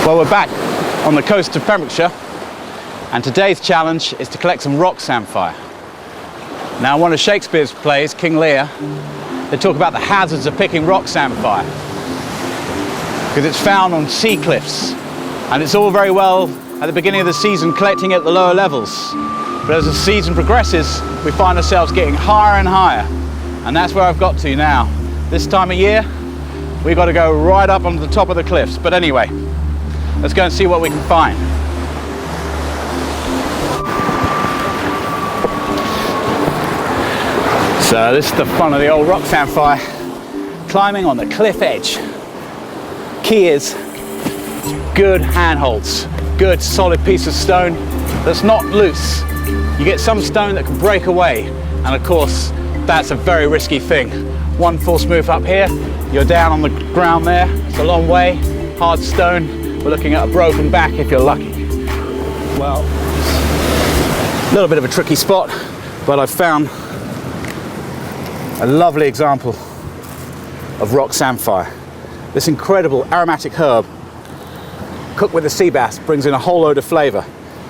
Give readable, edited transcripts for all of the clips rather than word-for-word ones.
Well, we're back on the coast of Pembrokeshire, and today's challenge is to collect some rock samphire. Now, in one of Shakespeare's plays, King Lear, they talk about the hazards of picking rock samphire, because it's found on sea cliffs, and it's all very well at the beginning of the season collecting at the lower levels, but as the season progresses, we find ourselves getting higher and higher, and that's where I've got to now. This time of year, we've got to go right up onto the top of the cliffs. But anyway, let's go and see what we can find. So this is the fun of the old rock samphire, climbing on the cliff edge. Key is good handholds, good solid piece of stone that's not loose. You get some stone that can break away, and of course that's a very risky thing. One false move up here, you're down on the ground there. It's a long way, hard stone. We're looking at a broken back if you're lucky. Well, a little bit of a tricky spot, but I've found a lovely example of rock samphire. This incredible aromatic herb, cooked with the sea bass, brings in a whole load of flavour.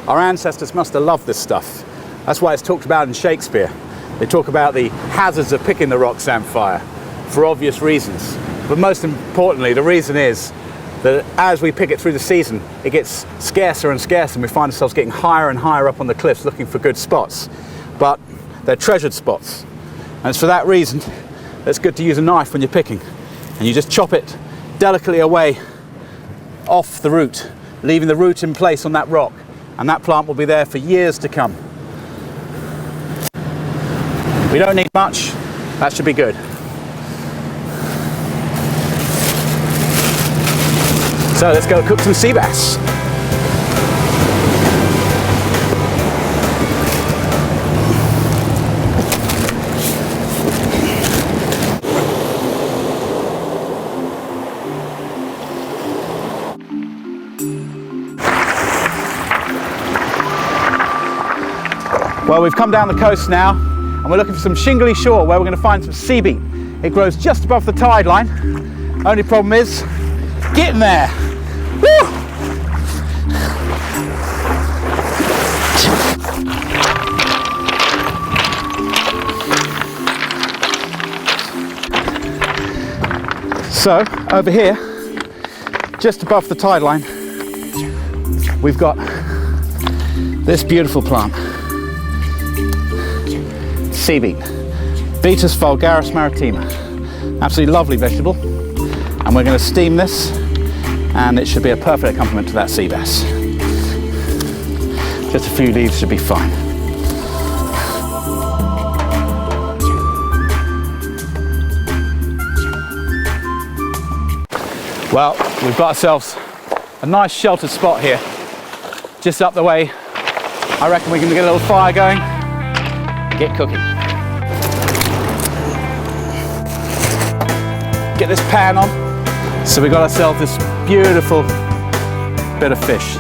Our ancestors must have loved this stuff. That's why it's talked about in Shakespeare. They talk about the hazards of picking the rock samphire for obvious reasons. But most importantly, the reason is that as we pick it through the season, it gets scarcer and scarcer, and we find ourselves getting higher and higher up on the cliffs looking for good spots. But they're treasured spots. And it's for that reason that it's good to use a knife when you're picking. And you just chop it delicately away off the root, leaving the root in place on that rock. And that plant will be there for years to come. We don't need much, that should be good. So let's go cook some sea bass. Well, we've come down the coast now, and we're looking for some shingly shore where we're going to find some sea beet. It grows just above the tide line. Only problem is getting there. Woo! So over here, just above the tide line, we've got this beautiful plant. Sea beet, Beetus vulgaris maritima. Absolutely lovely vegetable, and we're going to steam this, and it should be a perfect accompaniment to that sea bass. Just a few leaves should be fine. Well, we've got ourselves a nice sheltered spot here, just up the way. I reckon we can get a little fire going, get cooking. Get this pan on. So we got ourselves this beautiful bit of fish.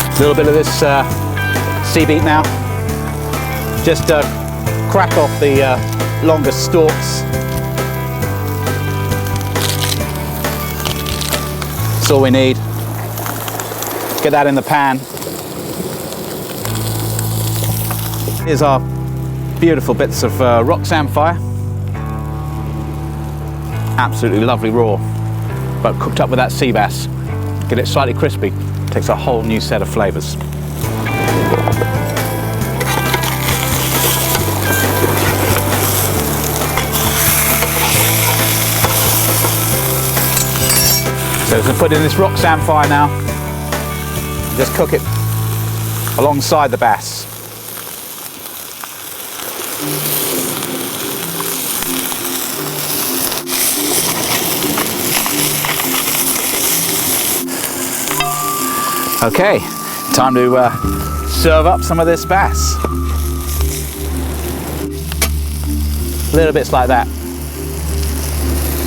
A little bit of this sea beet now. Just crack off the longer stalks. That's all we need. Get that in the pan. Here's our beautiful bits of rock samphire. Absolutely lovely raw, but cooked up with that sea bass. Get it slightly crispy. Takes a whole new set of flavours. So we're going to put in this rock samphire now, just cook it alongside the bass. Okay, time to serve up some of this bass. Little bits like that.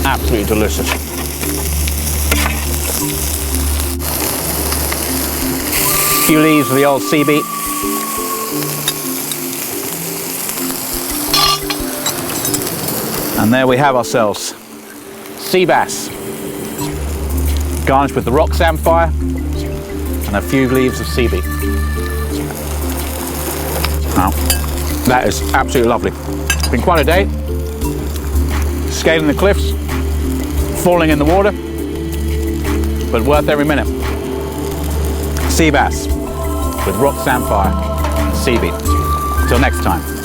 Absolutely delicious. A few leaves of the old sea beet. And there we have ourselves sea bass, garnished with the rock samphire and a few leaves of sea beet. Now, that is absolutely lovely. It's been quite a day. Scaling the cliffs, falling in the water, but worth every minute. Sea bass with rock samphire and sea beet. Till next time.